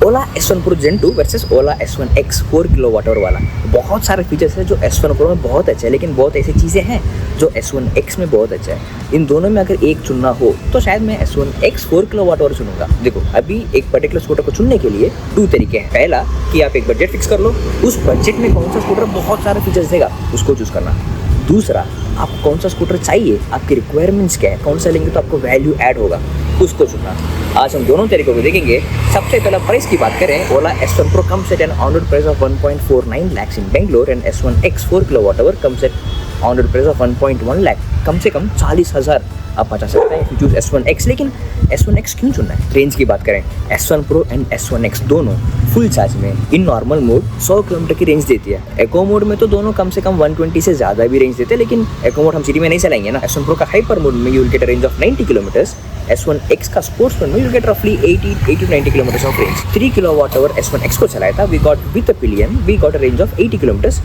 Ola S1 Pro Gen 2 versus Ola S1 X 4 kilowatt our वाला। बहुत सारे features हैं जो S1 Pro में बहुत अच्छा है, लेकिन बहुत ऐसी चीज़ें हैं जो S1 X में बहुत अच्छा है। इन दोनों में अगर एक चुनना हो तो शायद मैं S1 X 4 किलोवाट आवर चुनूंगा। देखो, अभी एक पर्टिकुलर स्कूटर को चुनने के लिए 2 तरीके हैं। पहला कि आप एक बजट फिक्स कर लो, उस बजट में कौन सा स्कूटर बहुत सारे फीचर्स देगा उसको चूज़ करना। दूसरा, आपको कौन सा स्कूटर चाहिए, आपकी रिक्वायरमेंट्स क्या है, कौन सा लेंगे तो आपको वैल्यू ऐड होगा, उसको चुनना। आज हम दोनों तरीकों को देखेंगे। सबसे पहला प्राइस की बात करें, ओला S1 Pro comes at an on-road price of 1.49 lakhs in Bangalore and S1 X 4 kilowatt-hour comes at on-road price of 1.1 lakh। कम से कम 40,000 आप बचा सकते हैं if you choose S1 X। लेकिन S1 X क्यों चुनना है? रेंज की बात करें, S1 Pro and S1 X दोनों फुल चार्ज में इन नॉर्मल मोड 100 किलोमीटर की रेंज देती है। एको मोड में तो दोनों कम से कम 120 से ज़्यादा भी रेंज देते हैं, लेकिन एको मोड हम सिटी में नहीं चलाएंगे ना। S1 Pro का हाइपर मोड में you will get a range of 90 kilometres. S1 X का स्पोर्ट्स मोड में यू गेट रफली 80 to 90 kilometres of range. 3 kilowatt hour S1 X को चलाया था, we got with a pillion we got a range of 80 kilometres.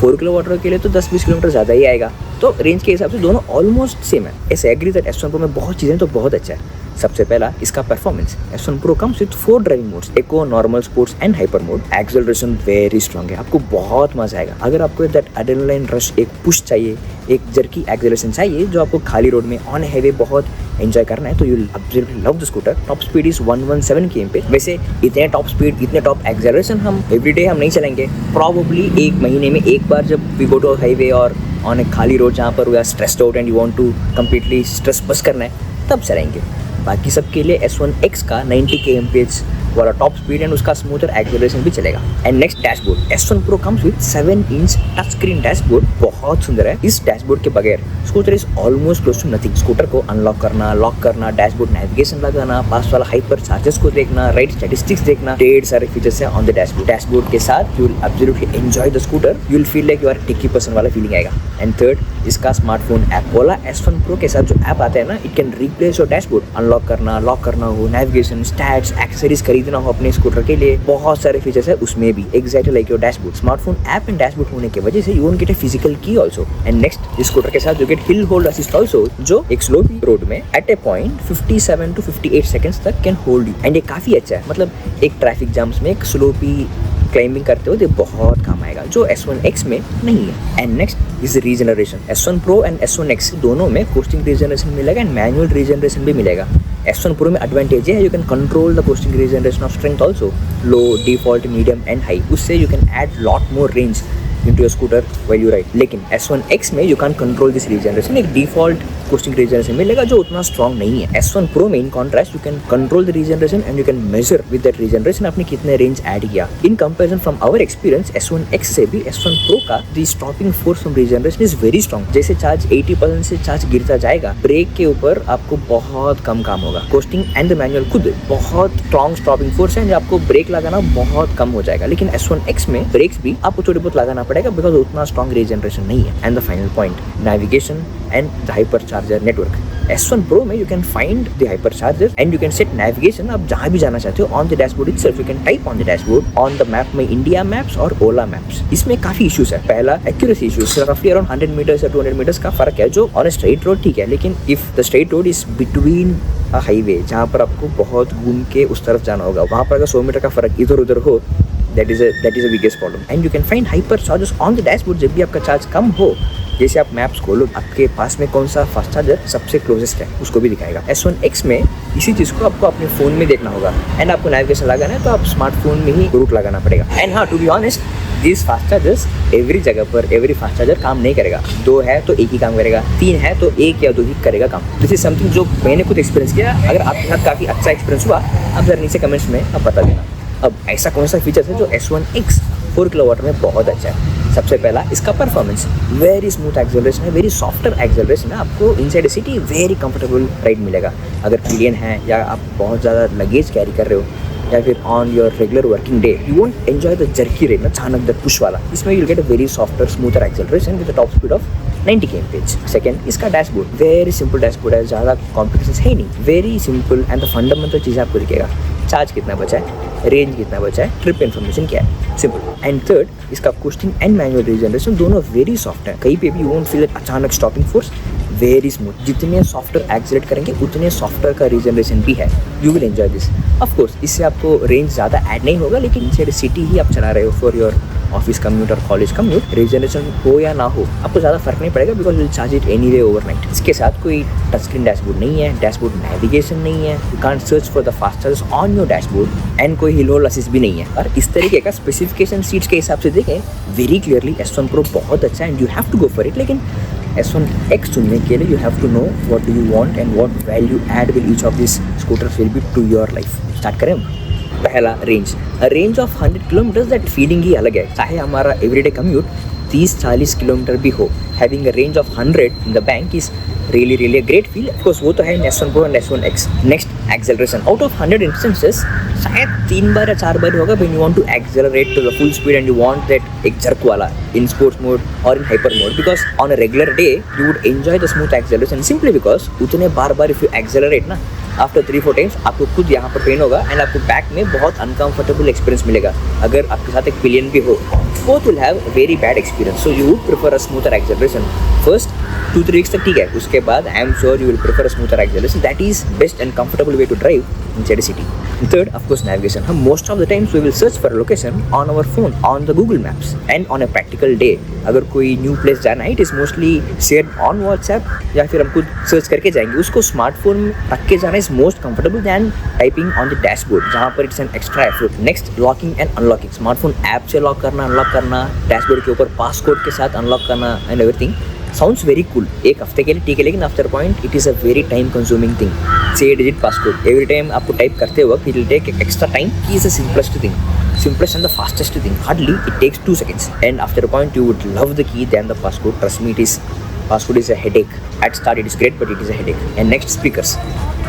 4 kilowatt hour के लिए तो 10-20 kilometre ज़्यादा ही आएगा। तो रेंज के हिसाब से दोनों ऑलमोस्ट सेम है। ऐसे एग्री दैट S1 Pro में बहुत चीज़ें तो बहुत अच्छा है। सबसे पहला इसका performance. S1 Pro comes with 4 driving modes, echo, normal, sports and hyper mode. Acceleration very strong है, आपको बहुत मजा आएगा। अगर आपको दैट एड्रेनलाइन रश, एक पुश चाहिए, एक जर्की एक्सेलरेशन चाहिए जो आपको खाली रोड में ऑन हाईवे बहुत एंजॉय करना है, तो you will absolutely love the scooter. Top speed is 117 km पे। वैसे इतने टॉप स्पीड, इतने टॉप एक्सेलरेशन हम एवरीडे हम नहीं चलाएंगे। प्रॉबली एक महीने में एक बार जब वी गो टू हाईवे और ऑन ए खाली रोड जहाँ पर we are stressed out and you want to completely stress बस करना है, तब चलाएंगे। बाकी सबके लिए S1 X का 90 kmph वाला टॉप स्पीड एंड उसका स्मूथर एक्सेलरेशन भी चलेगा। And next dashboard, S1 Pro comes with 7 inch touch screen dashboard. बहुत सुंदर है। इस डैशबोर्ड के बगैर scooter is almost close to nothing. Scooter को अनलॉक करना, लॉक करना, डैशबोर्ड नेविगेशन लगाना, पास वाला हाइपर चार्जेस को देखना, राइड स्टैटिस्टिक्स देखना, ढेर सारे फीचर्स हैं ऑन द डैशबोर्ड। डैशबोर्ड के साथ you will absolutely enjoy the scooter. You will feel like you are techie person वाला फीलिंग आएगा। एंड थर्ड, इसका smartphone app. Ola S1 Pro के साथ जो ऐप आता है ना, it can replace your dashboard. Unlock करना, लॉक करना हो, नेविगेशन, स्टैट्स, एक्सेसरीज खरीदना हो अपने स्कूटर के लिए, बहुत सारे फीचर्स है उसमें भी, exactly like your dashboard. Smartphone app and dashboard होने की वजह से you won't get a physical key also. And next, इस स्कूटर के साथ you get hill hold assist also, जो एक स्लोपी रोड में एट ए पॉइंट 57 to 58 सेकंड्स तक कैन होल्ड यू। एंड ये काफी अच्छा है, मतलब एक ट्रैफिक जाम्स में एक स्लोपी क्लाइंबिंग करते हो तो बहुत काम आएगा, जो S1 X में नहीं है। And next is regeneration. S1 Pro and S1 X दोनों में कोस्टिंग रीजनरेशन मिलेगा एंड मैनुअल रीजनरेशन भी मिलेगा। S1 Pro में एडवांटेज है, you can control the coasting regeneration of strength also, low, default, medium and high. उससे you can add lot more range into your scooter while you ride। लेकिन S1 X में you can't control this regeneration। एक default coasting regeneration मिलेगा जो उतना strong नहीं है। S1 Pro में in contrast you can control the regeneration and you can measure with that regeneration आपने कितने रेंज ऐड किया। In comparison from our experience, S1 X से भी S1 Pro का the stopping force from regeneration is very strong. जैसे charge 80% से charge गिरता जाएगा, ब्रेक के ऊपर आपको बहुत कम काम होगा। कोस्टिंग एंड द मैनुअल खुद बहुत स्ट्रॉन्ग स्टॉपिंग फोर्स है, आपको ब्रेक लगाना बहुत कम हो जाएगा। लेकिन S1 X में ब्रेक्स भी आपको थोड़ी बहुत लगाना पड़ेगा बिकॉज उतना स्ट्रॉन्ग रीजनरेशन नहीं है। And the final point, navigation and the hyper charger network. S1 Pro में you can find the hypercharger and you can set navigation। आप जहाँ भी जाना चाहते हो on the dashboard itself, you can type on the dashboard on the map में India Maps और Ola Maps। इसमें काफी इश्यूज है। पहला, accuracy issues, roughly around 100 meters या 200 meters का फर्क है, जो on a straight road ठीक है, लेकिन if the straight road is between a highway जहाँ पर आपको बहुत घूम के उस तरफ जाना होगा, वहाँ पर अगर 100 मीटर का फर्क इधर उधर हो, that is a biggest problem। and you can find hyper chargers on the dashboard। जब भी आपका चार्ज कम हो, जैसे आप मैप्स खोलो, आपके पास में कौन सा फास्ट चार्जर सबसे क्लोजेस्ट है उसको भी दिखाएगा। S1 X में इसी चीज़ को आपको अपने फ़ोन में देखना होगा एंड आपको नेविगेशन लगाना है तो आप स्मार्टफोन में ही रूट लगाना पड़ेगा। एंड हाँ, to be honest, this fast chargers every जगह पर एवरी फास्ट चार्जर काम नहीं करेगा। 2 है तो एक ही काम करेगा, 3 है तो 1 या 2 ही करेगा काम। दिस इज समथिंग जो मैंने खुद एक्सपीरियंस किया। अगर आपके साथ काफ़ी अच्छा एक्सपीरियंस हुआ, आप जरा नीचे कमेंट्स में आप बता देना। अब ऐसा कौन सा फीचर है जो S1 X 4 किलोवाट में बहुत अच्छा है? सबसे पहला, इसका परफॉर्मेंस। वेरी स्मूथ एक्सेलरेशन है, वेरी सॉफ्टर एक्सेलरेशन है। आपको inside city very comfortable ride मिलेगा। अगर पिलियन है या आप बहुत ज़्यादा लगेज कैरी कर रहे हो या फिर on your regular working day, you won't enjoy the jerky red, अचानक द पुश वाला। इसमें you get a very softer smoother acceleration with the top speed of 90 kmph। Second, इसका डैशबोर्ड वेरी सिंपल डैशबोर्ड है, ज़्यादा complication है ही नहीं, very simple and the fundamental चीज़ें आपको दिखेगा। चार्ज कितना बचा है, रेंज कितना बचा है, ट्रिप इन्फॉर्मेशन क्या है, सिंपल। एंड थर्ड, इसका कोस्टिंग एंड मैनुअल रीजनरेशन दोनों वेरी सॉफ्ट है। कहीं पे भी यू वोंट फील अचानक स्टॉपिंग फोर्स। Very smooth. जितने सॉफ्टवेयर एक्सेलरेट करेंगे उतने सॉफ्टवेयर का रीजनरेशन भी है। You will enjoy this. Of course इससे आपको रेंज ज़्यादा ऐड नहीं होगा, लेकिन इनसाइड सिटी ही आप चला रहे हो फॉर योर ऑफिस कम्यूट और कॉलेज कम्यूट, रीजनरेशन हो या ना हो आपको ज़्यादा फर्क नहीं पड़ेगा, because will charge it any way overnight. इसके साथ कोई टच स्क्रीन डैशबोर्ड नहीं है, डैशबोर्ड नेविगेशन नहीं है, you can't search for the fast charges on your dashboard, and कोई हिल होल्ड असिस्ट भी नहीं है। और इस तरीके का स्पेसिफिकेशन सीट्स के हिसाब से देखें वेरी क्लियरली S1 Pro बहुत अच्छा है and you have to go for it. लेकिन S1X चुनने के लिए you have to know what do you want and what value add will each of this scooters will be to your life. Start करें। पहला range of 100 kilometres, that feeling ही अलग है। चाहे हमारा एवरीडे कम्यूट 30-40 किलोमीटर भी हो, having a range of 100 in the bank is really a great feel। of course वो तो है in S1 Pro and S1X। next acceleration, out of 100 instances शायद 3 बार या 4 बार होगा when you want to accelerate to the full speed and you want that एक jerk वाला in sports mode or in hyper mode, because on a regular day you would enjoy the smooth acceleration simply because उतने बार if you accelerate ना, after 3-4 times आपको खुद यहाँ पर pen होगा and आपको बैक में बहुत अनकंफर्टेबल एक्सपीरियंस मिलेगा। अगर आपके साथ एक पिलियन भी हो, both will have very bad experience, so you would prefer a smoother acceleration first 2-3 weeks तक ठीक है, उसके बाद I am sure you will prefer a smoother acceleration, that is best and comfortable way to drive inside a city। Third, of course, navigation। हम most of the times we will search for a location on our phone on the Google Maps, and on a practical day अगर कोई new place जाना है, it is mostly shared on WhatsApp या फिर हम खुद search करके जाएंगे। उसको स्मार्टफोन में रख के जाना is most comfortable than typing on the dashboard, जहाँ पर it's an extra effort। Next, locking and unlocking, smartphone app से लॉक करना, अनलॉक करना, डैशबोर्ड के ऊपर पासकोड के साथ अनलॉक करना and everything sounds very cool. एक हफ्ते के लिए ठीक है, लेकिन after point it is a very time consuming thing. 6 digit passcode every time आपको टाइप करते वक्त it will take extra time. Key is the simplest thing, simplest and the fastest thing, hardly it takes 2 seconds, and after a point you would love the key than the passcode। trust me, passcode is a headache। at start it is great but it is a headache। and next, speakers।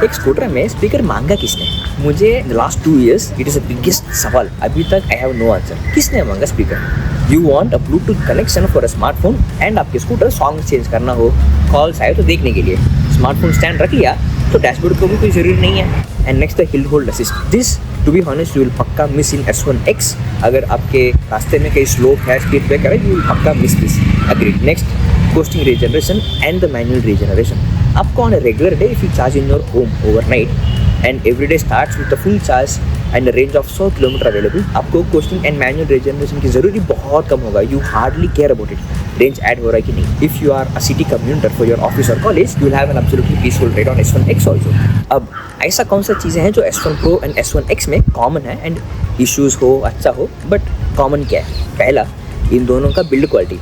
एक scooter में speaker मांगा किसने? मुझे last 2 years it is a biggest सवाल, अभी तक I have no answer. किसने मांगा speaker? You want a Bluetooth connection for a smartphone and आपके स्कूटर सॉन्ग चेंज करना हो, कॉल्स आए तो देखने के लिए, स्मार्टफोन स्टैंड रख लिया तो डैशबोर्ड को भी कोई ज़रूरी नहीं है। And next, the hill hold assist. This to be honest you will पक्का मिस इन S1X। अगर आपके रास्ते में कहीं स्लोप है, स्पीड ब्रेकर है, यू विल पक्का miss this. Agreed. Next, coasting regeneration and the manual regeneration। आपको on a regular day if you charge in your home overnight and every day starts with a full charge and a range of 100 kilometre available, आपको coasting and manual regeneration की ज़रूरी बहुत कम होगा। You hardly care about it, range add हो रहा है कि नहीं। If you are a city commuter for your office or college, you will have an absolutely peaceful ride on S1X also। अब ऐसा कौन सा चीज़ें हैं जो S1 Pro and S1X में कॉमन है एंड इश्यूज़ हो, अच्छा हो, बट कॉमन क्या है? पहला, इन दोनों का बिल्ड क्वालिटी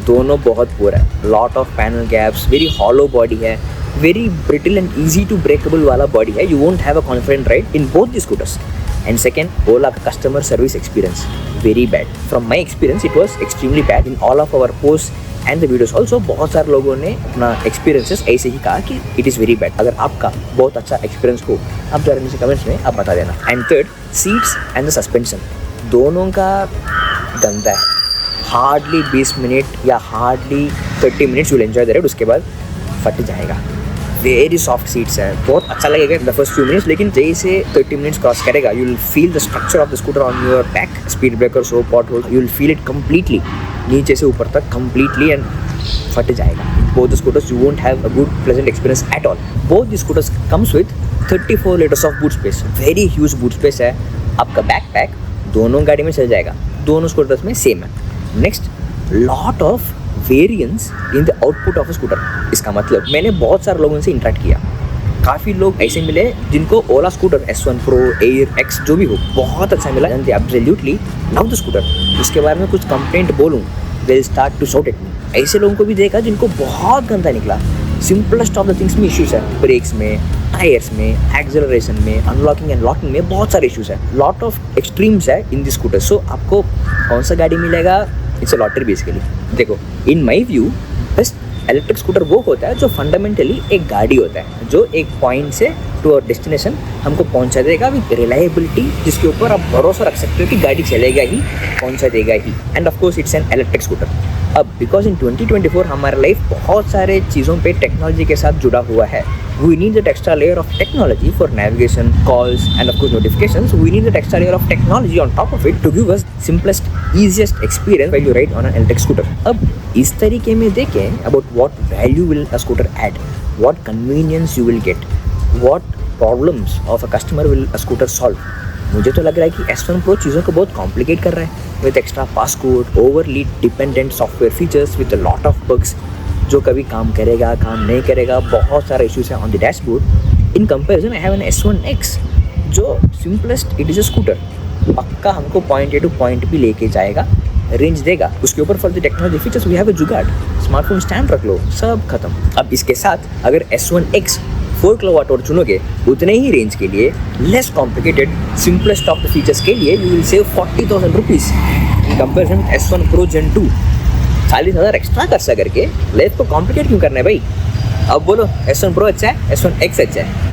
दोनों बहुत पुअर है। Lot of panel gaps, very hollow body है, very brittle and easy to breakable वाला बॉडी है। You won't have a confident ride in both the scooters. And second, Ola का customer service experience very bad. From my experience it was extremely bad in all of our post and the videos also. बहुत सारे लोगों ने अपना experiences ऐसे ही कहा कि it is very bad. अगर आपका बहुत अच्छा एक्सपीरियंस हो, आप जरा नीचे कमेंट्स में आप बता देना। And third, seats and the suspension दोनों का गंदा है। हार्डली 20 मिनट या hardly 30 minutes will enjoy the ride, उसके बाद फट जाएगा। वेरी सॉफ्ट सीट्स हैं, बहुत अच्छा लगेगा द फर्स्ट फ्यू मिनट्स, लेकिन जैसे 30 मिनट्स क्रॉस करेगा you will feel the structure of the scooter on your back, speed breakers हो, pothole, you will feel it completely नीचे से ऊपर तक कम्प्लीटली एंड फट जाएगा। Both the scooters you won't have a good pleasant experience at all. Both the scooters comes with 34 litres of boot space, very huge boot space है। आपका back pack दोनों गाड़ी में चल जाएगा, दोनों स्कूटर्स में सेम है। Next, lot of variance in the output of a scooter. इसका मतलब मैंने बहुत सारे लोगों से इंटरेक्ट किया, काफ़ी लोग ऐसे मिले जिनको ओला scooter S1 Pro, Air, X जो भी हो बहुत अच्छा मिला and they absolutely love the scooter. उसके बारे में कुछ कंप्लेंट बोलूँ, they will start to shout at me. ऐसे लोगों को भी देखा जिनको बहुत गंदा निकला। सिंपलेस्ट ऑफ द थिंग्स में इश्यूज़ है, ब्रेक्स में, टायर्स में, एक्सेलरेशन में, अनलॉकिंग एंड लॉकिंग में बहुत सारे इश्यूज़ है। लॉट ऑफ एक्सट्रीम्स है इन दिस स्कूटर। सो आपको कौन सा गाड़ी मिलेगा, इट्स अ लॉटरी बेसिकली। देखो, in my view best electric scooter वो होता है जो फंडामेंटली एक गाड़ी होता है, जो एक पॉइंट से टू अवर डेस्टिनेशन हमको पहुंचा देगा विद रिलायबिलिटी, जिसके ऊपर आप भरोसा रख सकते हो कि गाड़ी चलेगा ही, पहुंचा देगा ही। And of course it's an electric scooter. अब बिकॉज इन 2024 हमारा लाइफ बहुत सारे चीज़ों पे टेक्नोलॉजी के साथ जुड़ा हुआ है. We need that extra layer of technology for navigation, calls, and of course notifications. We need that extra layer of technology on top of it to give us simplest, easiest experience while you ride on an electric scooter. अब इस तरीके में देखें about what value will a scooter add, what convenience you will get, what problems of a customer will a scooter solve. मुझे तो लग रहा है कि S1 Pro चीज़ों को बहुत कॉम्प्लिकेट कर रहा है with extra passcode, overly dependent software features with a lot of bugs. जो कभी काम करेगा, काम नहीं करेगा, बहुत सारे इश्यूज हैं on the dashboard. In comparison I have an S1X जो simplest, it is a scooter. पक्का हमको पॉइंट ए टू पॉइंट भी लेके जाएगा, रेंज देगा. उसके ऊपर for the technology features we have a jugaad, smartphone stand रख लो, सब खत्म. अब इसके साथ अगर S1X 4 किलोवाट और चुनोगे उतने ही रेंज के लिए, less complicated, simplest of the features के लिए, you will save 40,000 rupees in comparison with S1 Pro Gen 2. 40,000 extra खर्चा करके लाइफ को कॉम्प्लिकेट क्यों करना है भाई? अब बोलो S1 Pro अच्छा है, S1X अच्छा है?